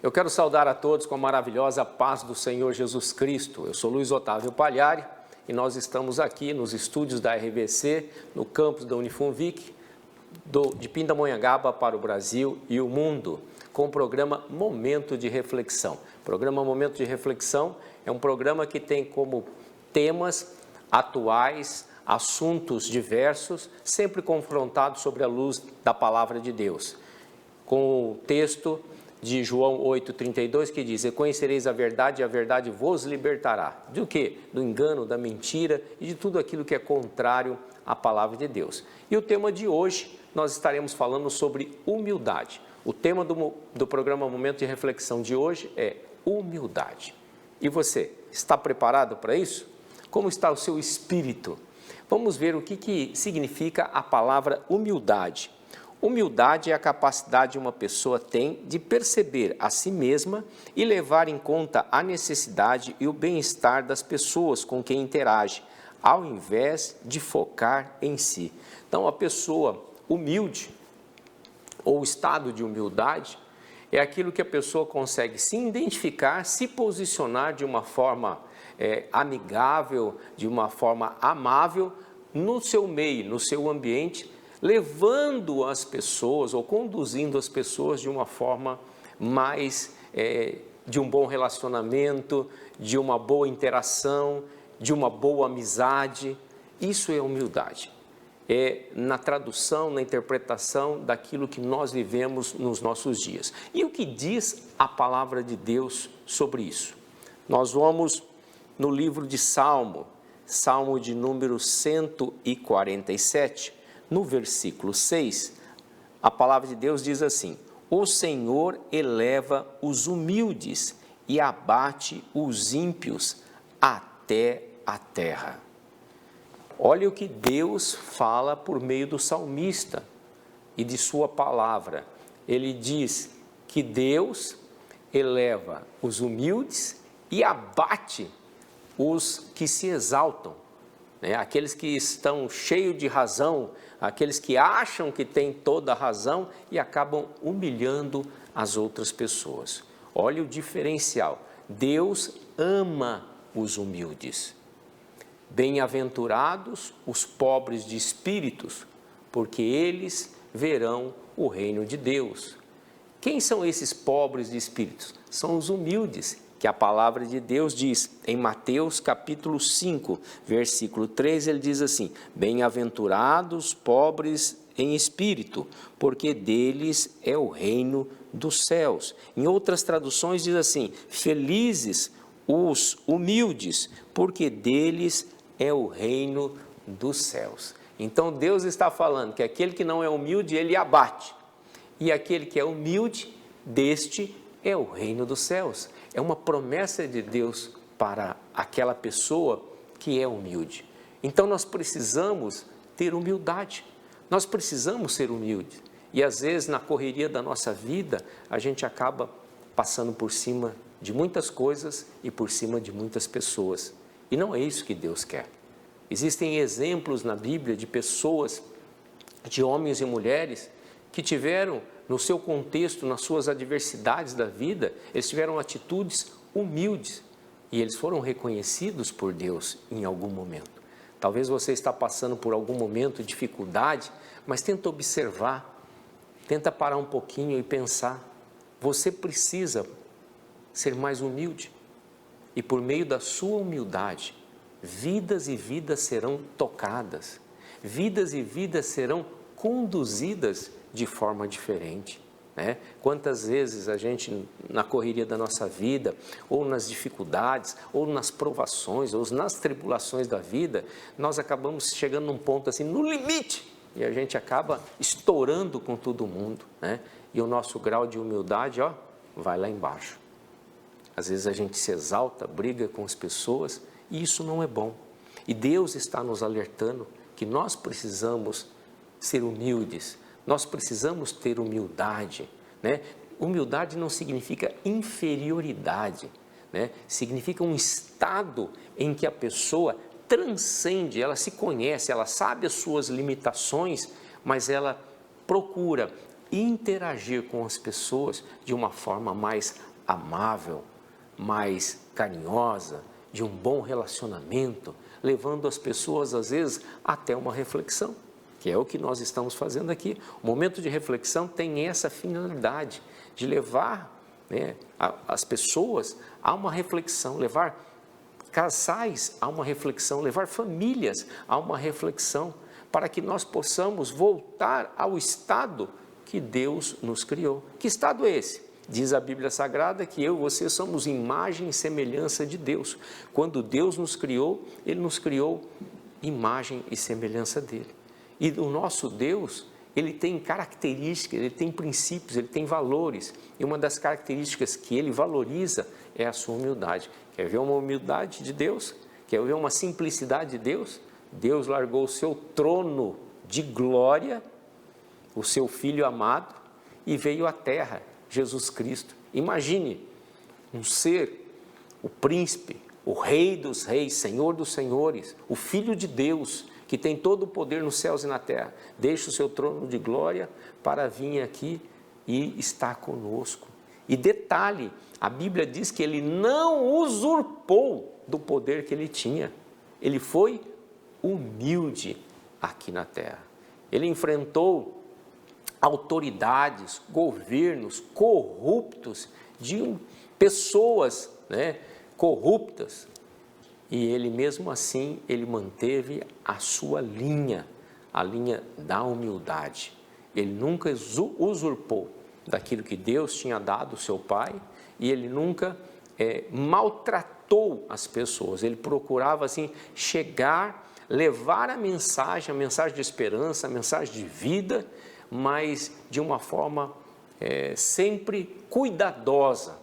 Eu quero saudar a todos com a maravilhosa paz do Senhor Jesus Cristo. Eu sou Luiz Otávio Pagliari e nós estamos aqui nos estúdios da RBC, no campus da Unifunvic, de Pindamonhangaba para o Brasil e o mundo, com o programa Momento de Reflexão. O programa Momento de Reflexão é um programa que tem como temas atuais, assuntos diversos, sempre confrontados sobre a luz da Palavra de Deus. Com o texto de João 8,32, que diz: "E conhecereis a verdade, e a verdade vos libertará." Do quê? Do engano, da mentira e de tudo aquilo que é contrário à palavra de Deus. E o tema de hoje, nós estaremos falando sobre humildade. O tema do programa Momento de Reflexão de hoje é humildade. E você, está preparado para isso? Como está o seu espírito? Vamos ver o que significa a palavra humildade. Humildade é a capacidade que uma pessoa tem de perceber a si mesma e levar em conta a necessidade e o bem-estar das pessoas com quem interage, ao invés de focar em si. Então, a pessoa humilde, ou estado de humildade, é aquilo que a pessoa consegue se identificar, se posicionar de uma forma amigável, de uma forma amável, no seu meio, no seu ambiente, levando as pessoas ou conduzindo as pessoas de uma forma mais de um bom relacionamento, de uma boa interação, de uma boa amizade. Isso é humildade. É na tradução, na interpretação daquilo que nós vivemos nos nossos dias. E o que diz a palavra de Deus sobre isso? Nós vamos no livro de Salmo de número 147, no versículo 6, a palavra de Deus diz assim: "O Senhor eleva os humildes e abate os ímpios até a terra." Olha o que Deus fala por meio do salmista e de sua palavra. Ele diz que Deus eleva os humildes e abate os que se exaltam, né? Aqueles que estão cheios de razão, aqueles que acham que têm toda a razão e acabam humilhando as outras pessoas. Olha o diferencial. Deus ama os humildes. Bem-aventurados os pobres de espíritos, porque eles verão o reino de Deus. Quem são esses pobres de espíritos? São os humildes, que a palavra de Deus diz em Mateus capítulo 5, versículo 3, ele diz assim: "Bem-aventurados pobres em espírito, porque deles é o reino dos céus." Em outras traduções diz assim: "Felizes os humildes, porque deles é o reino dos céus." Então Deus está falando que aquele que não é humilde, ele abate, e aquele que é humilde, deste é o reino dos céus. É uma promessa de Deus para aquela pessoa que é humilde. Então nós precisamos ter humildade, nós precisamos ser humildes. E às vezes na correria da nossa vida, a gente acaba passando por cima de muitas coisas e por cima de muitas pessoas. E não é isso que Deus quer. Existem exemplos na Bíblia de pessoas, de homens e mulheres, que tiveram no seu contexto, nas suas adversidades da vida, eles tiveram atitudes humildes e eles foram reconhecidos por Deus em algum momento. Talvez você está passando por algum momento de dificuldade, mas tenta observar, tenta parar um pouquinho e pensar. Você precisa ser mais humilde e por meio da sua humildade, vidas e vidas serão tocadas, vidas e vidas serão conduzidas de forma diferente, né? Quantas vezes a gente, na correria da nossa vida, ou nas dificuldades, ou nas provações, ou nas tribulações da vida, nós acabamos chegando num ponto assim, no limite, e a gente acaba estourando com todo mundo, né? E o nosso grau de humildade, vai lá embaixo. Às vezes a gente se exalta, briga com as pessoas, e isso não é bom. E Deus está nos alertando que nós precisamos ser humildes, nós precisamos ter humildade, né? Humildade não significa inferioridade, né? Significa um estado em que a pessoa transcende, ela se conhece, ela sabe as suas limitações, mas ela procura interagir com as pessoas de uma forma mais amável, mais carinhosa, de um bom relacionamento, levando as pessoas, às vezes, até uma reflexão, que é o que nós estamos fazendo aqui. O momento de reflexão tem essa finalidade, de levar, né, as pessoas a uma reflexão, levar casais a uma reflexão, levar famílias a uma reflexão, para que nós possamos voltar ao estado que Deus nos criou. Que estado é esse? Diz a Bíblia Sagrada que eu e você somos imagem e semelhança de Deus. Quando Deus nos criou, Ele nos criou imagem e semelhança dEle. E o nosso Deus, Ele tem características, Ele tem princípios, Ele tem valores. E uma das características que Ele valoriza é a sua humildade. Quer ver uma humildade de Deus? Quer ver uma simplicidade de Deus? Deus largou o seu trono de glória, o seu Filho amado, e veio à terra, Jesus Cristo. Imagine um ser, o príncipe, o Rei dos reis, Senhor dos senhores, o Filho de Deus, que tem todo o poder nos céus e na terra, deixa o seu trono de glória para vir aqui e estar conosco. E detalhe, a Bíblia diz que ele não usurpou do poder que ele tinha. Ele foi humilde aqui na terra. Ele enfrentou autoridades, governos corruptos, de pessoas, né, corruptas. E ele mesmo assim, ele manteve a sua linha, a linha da humildade. Ele nunca usurpou daquilo que Deus tinha dado ao seu pai, e ele nunca maltratou as pessoas. Ele procurava assim chegar, levar a mensagem de esperança, a mensagem de vida, mas de uma forma sempre cuidadosa,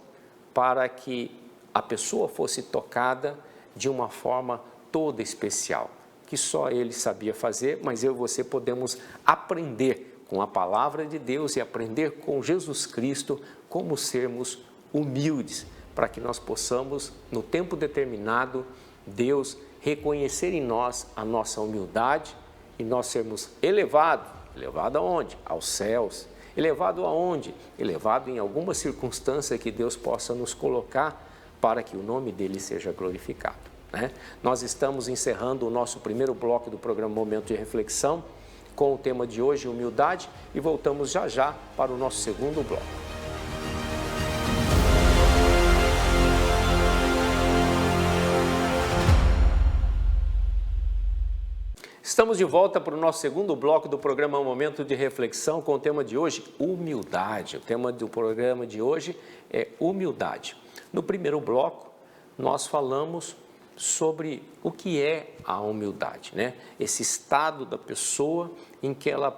para que a pessoa fosse tocada de uma forma toda especial, que só ele sabia fazer, mas eu e você podemos aprender com a palavra de Deus e aprender com Jesus Cristo como sermos humildes, para que nós possamos, no tempo determinado, Deus reconhecer em nós a nossa humildade e nós sermos elevados. Elevado aonde? Aos céus. Elevado aonde? Elevado em alguma circunstância que Deus possa nos colocar para que o nome dele seja glorificado, né? Nós estamos encerrando o nosso primeiro bloco do programa Momento de Reflexão com o tema de hoje, humildade, e voltamos já já para o nosso segundo bloco. Estamos de volta para o nosso segundo bloco do programa Momento de Reflexão com o tema de hoje, humildade. O tema do programa de hoje é humildade. No primeiro bloco, nós falamos sobre o que é a humildade, né? Esse estado da pessoa em que ela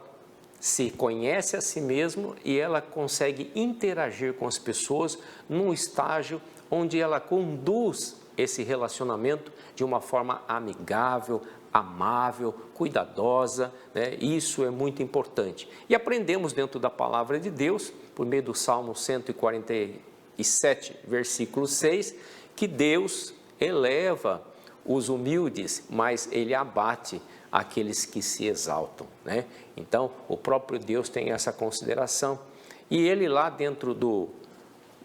se conhece a si mesma e ela consegue interagir com as pessoas num estágio onde ela conduz esse relacionamento de uma forma amigável, amável, cuidadosa, né? Isso é muito importante. E aprendemos dentro da palavra de Deus, por meio do Salmo 147, versículo 6, que Deus eleva os humildes, mas Ele abate aqueles que se exaltam, né? Então, o próprio Deus tem essa consideração. E Ele lá dentro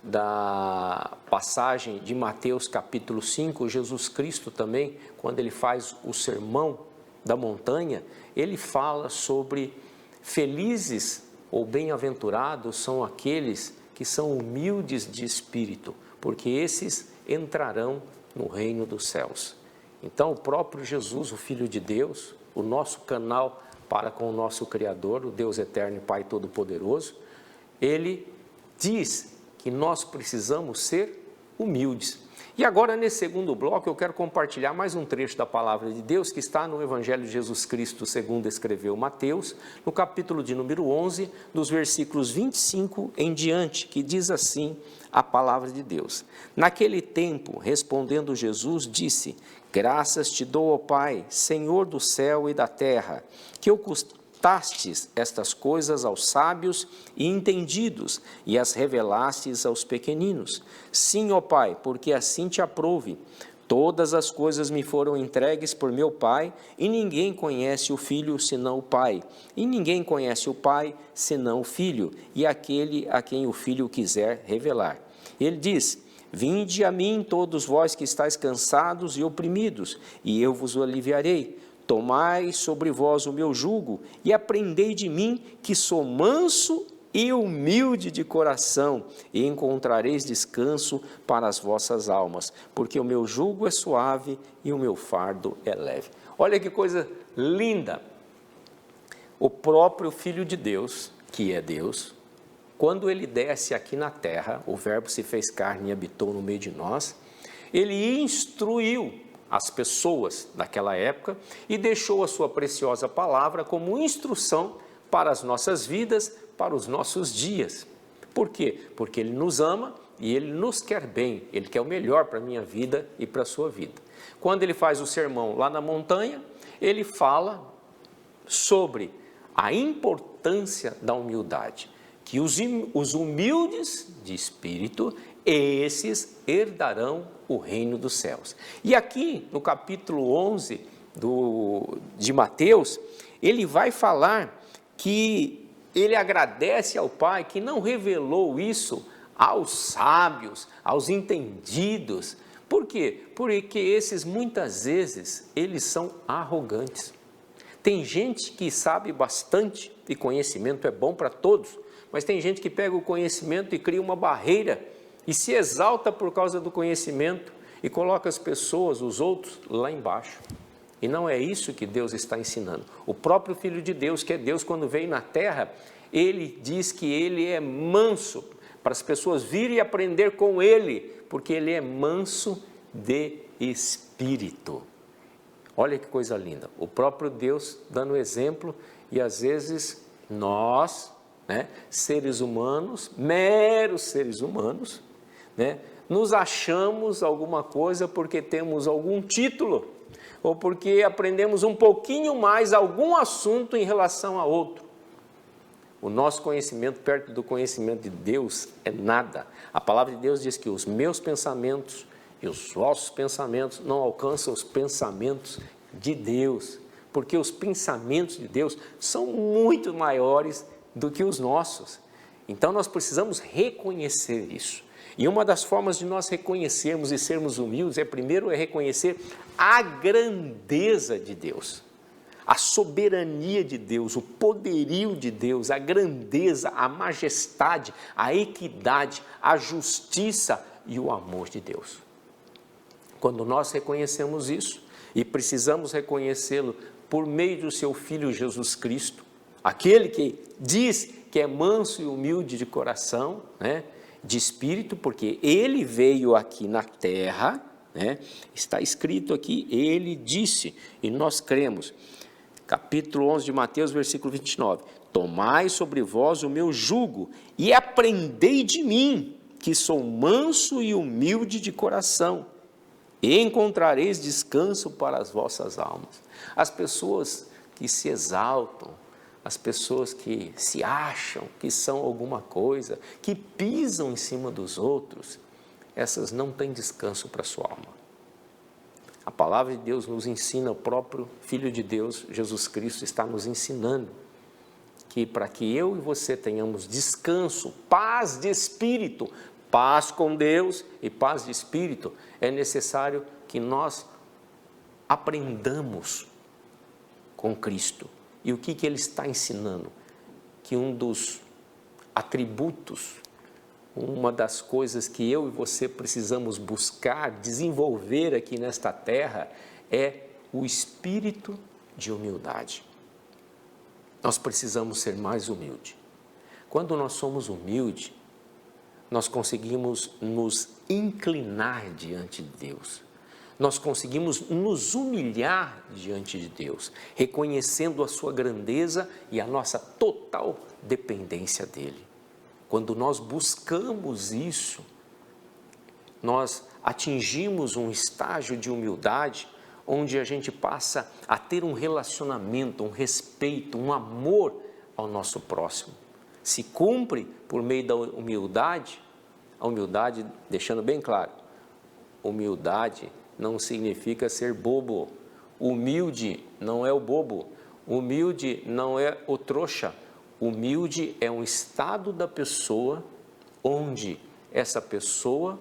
da passagem de Mateus capítulo 5, Jesus Cristo também, quando Ele faz o sermão da montanha, Ele fala sobre felizes ou bem-aventurados são aqueles que são humildes de espírito, porque esses entrarão no reino dos céus. Então, o próprio Jesus, o Filho de Deus, o nosso canal para com o nosso Criador, o Deus eterno e Pai Todo-Poderoso, Ele diz que nós precisamos ser humildes. E agora, nesse segundo bloco, eu quero compartilhar mais um trecho da palavra de Deus que está no Evangelho de Jesus Cristo, segundo escreveu Mateus, no capítulo de número 11, dos versículos 25 em diante, que diz assim a palavra de Deus. Naquele tempo, respondendo Jesus, disse: graças te dou, ó Pai, Senhor do céu e da terra, que ocultastes estas coisas aos sábios e entendidos e as revelastes aos pequeninos. Sim, ó Pai, porque assim te aprouve. Todas as coisas me foram entregues por meu Pai, e ninguém conhece o Filho senão o Pai, e ninguém conhece o Pai senão o Filho, e aquele a quem o Filho quiser revelar. Ele diz: vinde a mim todos vós que estáis cansados e oprimidos, e eu vos aliviarei. Tomai sobre vós o meu jugo e aprendei de mim, que sou manso e humilde de coração, e encontrareis descanso para as vossas almas, porque o meu jugo é suave e o meu fardo é leve. Olha que coisa linda! O próprio Filho de Deus, que é Deus, quando ele desce aqui na terra, o Verbo se fez carne e habitou no meio de nós, ele instruiu as pessoas daquela época e deixou a sua preciosa palavra como instrução para as nossas vidas, para os nossos dias. Por quê? Porque ele nos ama e ele nos quer bem, ele quer o melhor para a minha vida e para a sua vida. Quando ele faz o sermão lá na montanha, ele fala sobre a importância da humildade, que os humildes de espírito, esses herdarão o reino dos céus. E aqui no capítulo 11 de Mateus, ele vai falar que ele agradece ao Pai que não revelou isso aos sábios, aos entendidos. Por quê? Porque esses muitas vezes eles são arrogantes. Tem gente que sabe bastante, e conhecimento é bom para todos, mas tem gente que pega o conhecimento e cria uma barreira e se exalta por causa do conhecimento e coloca as pessoas, os outros, lá embaixo. E não é isso que Deus está ensinando. O próprio Filho de Deus, que é Deus, quando veio na terra, ele diz que ele é manso, para as pessoas virem aprender com ele, porque ele é manso de espírito. Olha que coisa linda, o próprio Deus dando exemplo, e às vezes nós, seres humanos, meros seres humanos, nos achamos alguma coisa porque temos algum título, ou porque aprendemos um pouquinho mais algum assunto em relação a outro. O nosso conhecimento perto do conhecimento de Deus é nada. A palavra de Deus diz que os meus pensamentos e os vossos pensamentos não alcançam os pensamentos de Deus, porque os pensamentos de Deus são muito maiores do que os nossos. Então nós precisamos reconhecer isso. E uma das formas de nós reconhecermos e sermos humildes primeiro reconhecer a grandeza de Deus, a soberania de Deus, o poderio de Deus, a grandeza, a majestade, a equidade, a justiça e o amor de Deus. Quando nós reconhecemos isso, e precisamos reconhecê-lo por meio do seu Filho Jesus Cristo, aquele que diz que é manso e humilde de coração, de espírito, porque ele veio aqui na terra, está escrito aqui, ele disse, e nós cremos. Capítulo 11 de Mateus, versículo 29. Tomai sobre vós o meu jugo e aprendei de mim, que sou manso e humilde de coração, e encontrareis descanso para as vossas almas. As pessoas que se exaltam, as pessoas que se acham que são alguma coisa, que pisam em cima dos outros, essas não têm descanso para a sua alma. A palavra de Deus nos ensina, o próprio Filho de Deus, Jesus Cristo, está nos ensinando que para que eu e você tenhamos descanso, paz de espírito, paz com Deus e paz de espírito, é necessário que nós aprendamos com Cristo. E o que Ele está ensinando? Que um dos atributos, uma das coisas que eu e você precisamos buscar, desenvolver aqui nesta terra, é o espírito de humildade. Nós precisamos ser mais humildes. Quando nós somos humildes, nós conseguimos nos inclinar diante de Deus. Nós conseguimos nos humilhar diante de Deus, reconhecendo a sua grandeza e a nossa total dependência dEle. Quando nós buscamos isso, nós atingimos um estágio de humildade, onde a gente passa a ter um relacionamento, um respeito, um amor ao nosso próximo. Se cumpre por meio da humildade, a humildade, deixando bem claro, humildade não significa ser bobo. Humilde não é o bobo. Humilde não é o trouxa. Humilde é um estado da pessoa onde essa pessoa,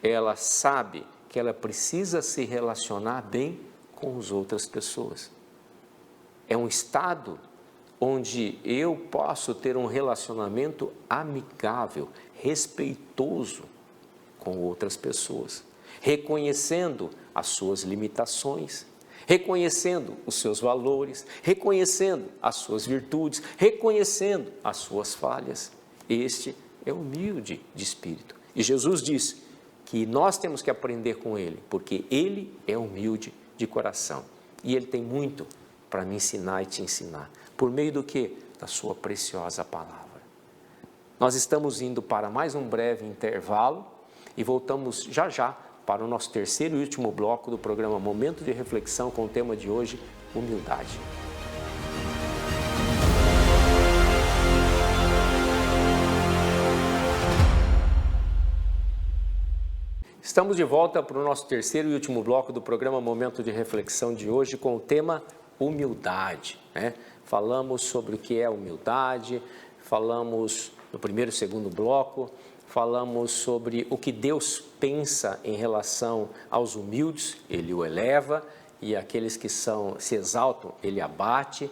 ela sabe que ela precisa se relacionar bem com as outras pessoas. É um estado onde eu posso ter um relacionamento amigável, respeitoso com outras pessoas, reconhecendo as suas limitações, reconhecendo os seus valores, reconhecendo as suas virtudes, reconhecendo as suas falhas. Este é humilde de espírito. E Jesus diz que nós temos que aprender com ele, porque ele é humilde de coração. E ele tem muito para me ensinar e te ensinar. Por meio do quê? Da sua preciosa palavra. Nós estamos indo para mais um breve intervalo e voltamos já já para o nosso terceiro e último bloco do programa Momento de Reflexão, com o tema de hoje, humildade. Estamos de volta para o nosso terceiro e último bloco do programa Momento de Reflexão de hoje, com o tema humildade, né? Falamos sobre o que é humildade, falamos no primeiro e segundo bloco, falamos sobre o que Deus pensa em relação aos humildes, ele o eleva, e aqueles que se exaltam, ele abate.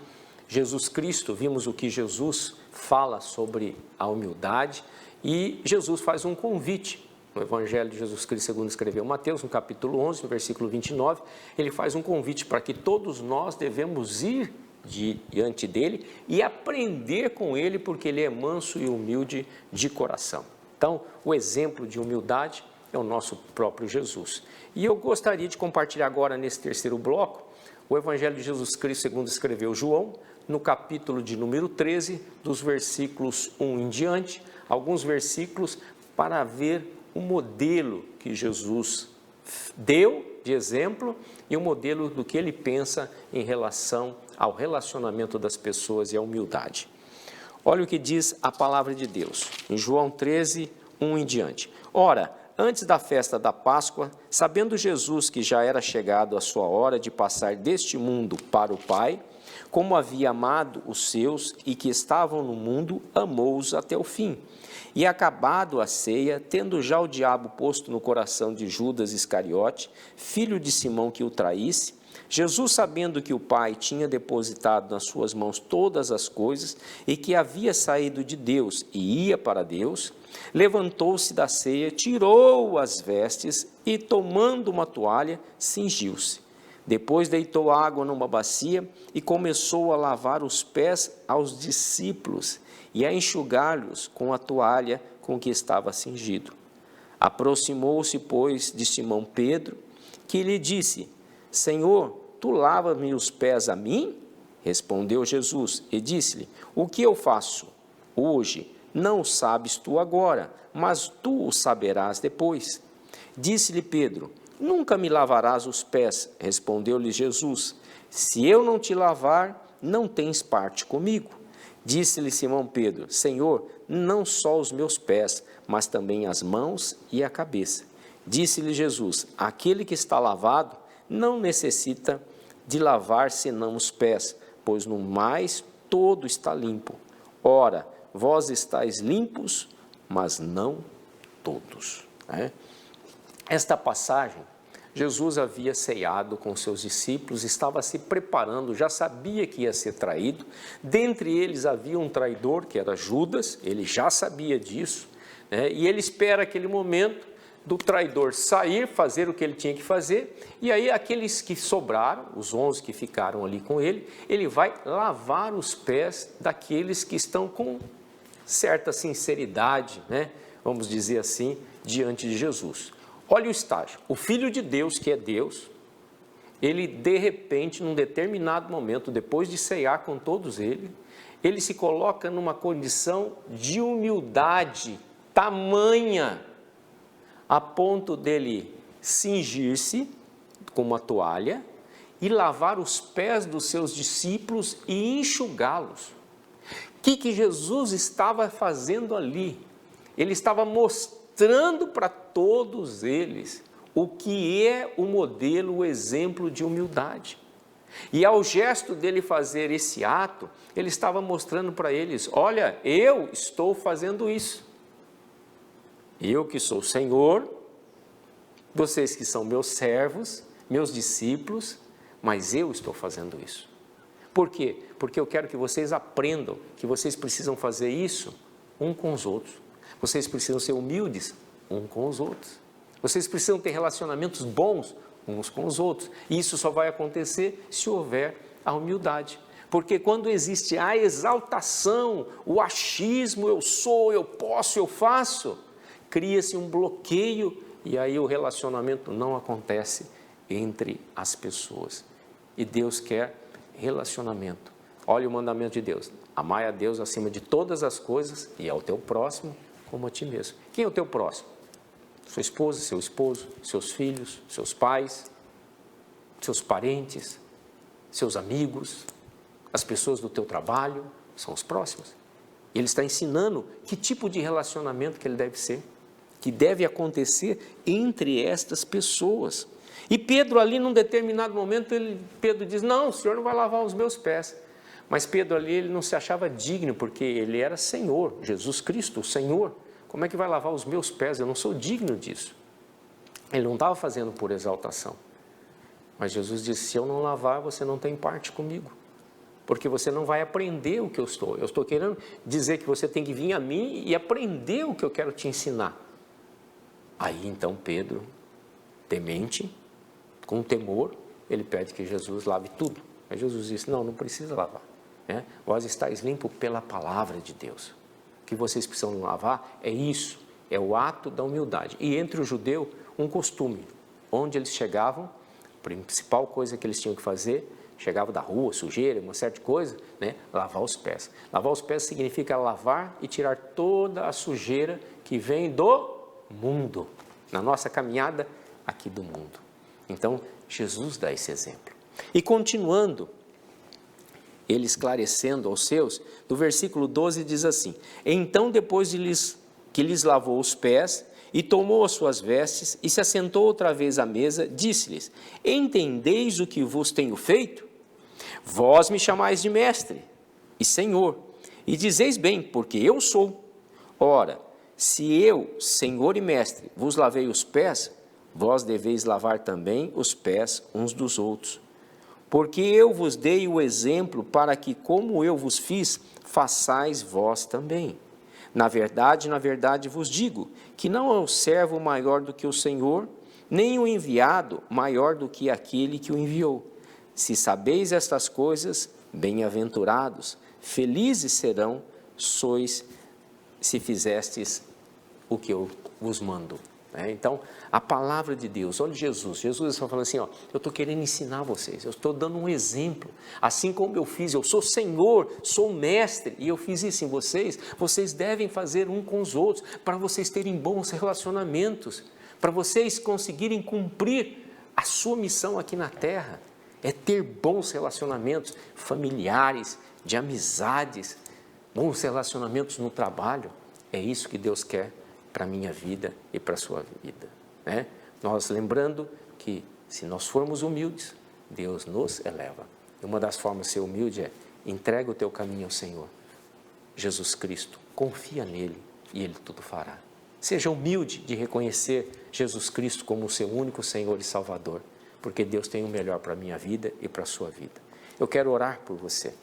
Jesus Cristo, vimos o que Jesus fala sobre a humildade, e Jesus faz um convite. No Evangelho de Jesus Cristo, segundo escreveu Mateus, no capítulo 11, no versículo 29, ele faz um convite para que todos nós devemos ir diante dele e aprender com ele, porque ele é manso e humilde de coração. Então, o exemplo de humildade é o nosso próprio Jesus. E eu gostaria de compartilhar agora, nesse terceiro bloco, o Evangelho de Jesus Cristo, segundo escreveu João, no capítulo de número 13, dos versículos 1 em diante, alguns versículos para ver o modelo que Jesus deu de exemplo e o modelo do que ele pensa em relação ao relacionamento das pessoas e à humildade. Olha o que diz a palavra de Deus, em João 13, 1 em diante. Ora, antes da festa da Páscoa, sabendo Jesus que já era chegado a sua hora de passar deste mundo para o Pai, como havia amado os seus e que estavam no mundo, amou-os até o fim. E acabado a ceia, tendo já o diabo posto no coração de Judas Iscariote, filho de Simão que o traísse, Jesus, sabendo que o Pai tinha depositado nas suas mãos todas as coisas e que havia saído de Deus e ia para Deus, levantou-se da ceia, tirou as vestes e, tomando uma toalha, cingiu-se. Depois deitou água numa bacia e começou a lavar os pés aos discípulos e a enxugar-lhes com a toalha com que estava cingido. Aproximou-se, pois, de Simão Pedro, que lhe disse: Senhor, tu lavas-me os pés a mim? Respondeu Jesus e disse-lhe: O que eu faço hoje não o sabes tu agora, mas tu o saberás depois. Disse-lhe Pedro: Nunca me lavarás os pés. Respondeu-lhe Jesus: Se eu não te lavar, não tens parte comigo. Disse-lhe Simão Pedro: Senhor, não só os meus pés, mas também as mãos e a cabeça. Disse-lhe Jesus: Aquele que está lavado não necessita de lavar senão os pés, pois no mais todo está limpo. Ora, vós estáis limpos, mas não todos. Esta passagem, Jesus havia ceado com seus discípulos, estava se preparando, já sabia que ia ser traído. Dentre eles havia um traidor, que era Judas, ele já sabia disso, e ele espera aquele momento do traidor sair, fazer o que ele tinha que fazer, e aí aqueles que sobraram, os 11 que ficaram ali com ele, ele vai lavar os pés daqueles que estão com certa sinceridade, vamos dizer assim, diante de Jesus. Olha o estágio, o Filho de Deus, que é Deus, ele de repente, num determinado momento, depois de ceiar com todos eles, ele se coloca numa condição de humildade tamanha, a ponto dele cingir-se com uma toalha e lavar os pés dos seus discípulos e enxugá-los. O que Jesus estava fazendo ali? Ele estava mostrando para todos eles o que é o modelo, o exemplo de humildade. E ao gesto dele fazer esse ato, ele estava mostrando para eles: olha, eu estou fazendo isso. Eu que sou o Senhor, vocês que são meus servos, meus discípulos, mas eu estou fazendo isso. Por quê? Porque eu quero que vocês aprendam que vocês precisam fazer isso um com os outros. Vocês precisam ser humildes um com os outros. Vocês precisam ter relacionamentos bons uns com os outros. E isso só vai acontecer se houver a humildade. Porque quando existe a exaltação, o achismo, eu sou, eu posso, eu faço, cria-se um bloqueio e aí o relacionamento não acontece entre as pessoas. E Deus quer relacionamento. Olha o mandamento de Deus: amai a Deus acima de todas as coisas e ao teu próximo como a ti mesmo. Quem é o teu próximo? Sua esposa, seu esposo, seus filhos, seus pais, seus parentes, seus amigos, as pessoas do teu trabalho, são os próximos. Ele está ensinando que tipo de relacionamento que ele deve ser, que deve acontecer entre estas pessoas. E Pedro ali, num determinado momento, Pedro diz: não, o Senhor não vai lavar os meus pés. Mas Pedro ali, ele não se achava digno, porque ele era Senhor, Jesus Cristo, o Senhor. Como é que vai lavar os meus pés? Eu não sou digno disso. Ele não estava fazendo por exaltação. Mas Jesus disse: se eu não lavar, você não tem parte comigo. Porque você não vai aprender o que eu estou. Eu estou querendo dizer que você tem que vir a mim e aprender o que eu quero te ensinar. Aí então Pedro, temente, com temor, ele pede que Jesus lave tudo. Aí Jesus disse: não precisa lavar. Vós estáis limpos pela palavra de Deus. O que vocês precisam lavar é isso, é o ato da humildade. E entre o judeu, um costume, onde eles chegavam, a principal coisa que eles tinham que fazer, chegavam da rua, sujeira, uma certa coisa, lavar os pés. Lavar os pés significa lavar e tirar toda a sujeira que vem do mundo, na nossa caminhada aqui do mundo. Então, Jesus dá esse exemplo. E continuando, ele esclarecendo aos seus, do versículo 12 diz assim: então depois que lhes lavou os pés, e tomou as suas vestes, e se assentou outra vez à mesa, disse-lhes: entendeis o que vos tenho feito? Vós me chamais de mestre e Senhor, e dizeis bem, porque eu sou. Ora, se eu, Senhor e mestre, vos lavei os pés, vós deveis lavar também os pés uns dos outros. Porque eu vos dei o exemplo para que, como eu vos fiz, façais vós também. Na verdade vos digo, que não é o servo maior do que o Senhor, nem o enviado maior do que aquele que o enviou. Se sabeis estas coisas, bem-aventurados, felizes serão, sois, se fizestes o que eu vos mando. Então, a palavra de Deus, olha Jesus está falando assim: eu estou querendo ensinar vocês, eu estou dando um exemplo, assim como eu fiz, eu sou Senhor, sou mestre, e eu fiz isso em vocês, vocês devem fazer um com os outros, para vocês terem bons relacionamentos, para vocês conseguirem cumprir a sua missão aqui na terra, é ter bons relacionamentos familiares, de amizades, bons relacionamentos no trabalho. É isso que Deus quer para a minha vida e para a sua vida. Nós lembrando que se nós formos humildes, Deus nos eleva. E uma das formas de ser humilde é: entrega o teu caminho ao Senhor, Jesus Cristo, confia nele e ele tudo fará. Seja humilde de reconhecer Jesus Cristo como o seu único Senhor e Salvador, porque Deus tem o melhor para a minha vida e para a sua vida. Eu quero orar por você.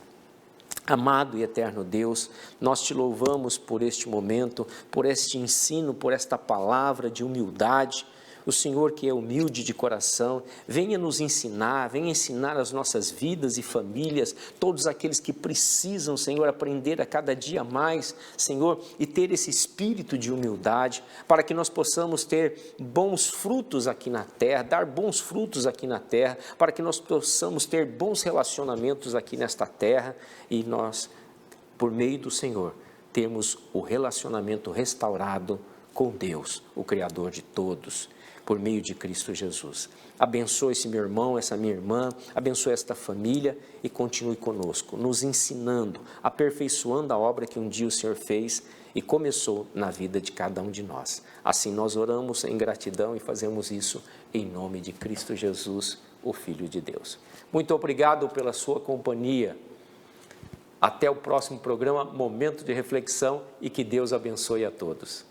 Amado e eterno Deus, nós te louvamos por este momento, por este ensino, por esta palavra de humildade. O Senhor, que é humilde de coração, venha nos ensinar, venha ensinar as nossas vidas e famílias, todos aqueles que precisam, Senhor, aprender a cada dia mais, Senhor, e ter esse espírito de humildade, para que nós possamos ter bons frutos aqui na terra, dar bons frutos aqui na terra, para que nós possamos ter bons relacionamentos aqui nesta terra, e nós, por meio do Senhor, termos o relacionamento restaurado com Deus, o Criador de todos, por meio de Cristo Jesus. Abençoe esse meu irmão, essa minha irmã, abençoe esta família e continue conosco, nos ensinando, aperfeiçoando a obra que um dia o Senhor fez e começou na vida de cada um de nós. Assim nós oramos em gratidão e fazemos isso em nome de Cristo Jesus, o Filho de Deus. Muito obrigado pela sua companhia. Até o próximo programa, Momento de Reflexão, e que Deus abençoe a todos.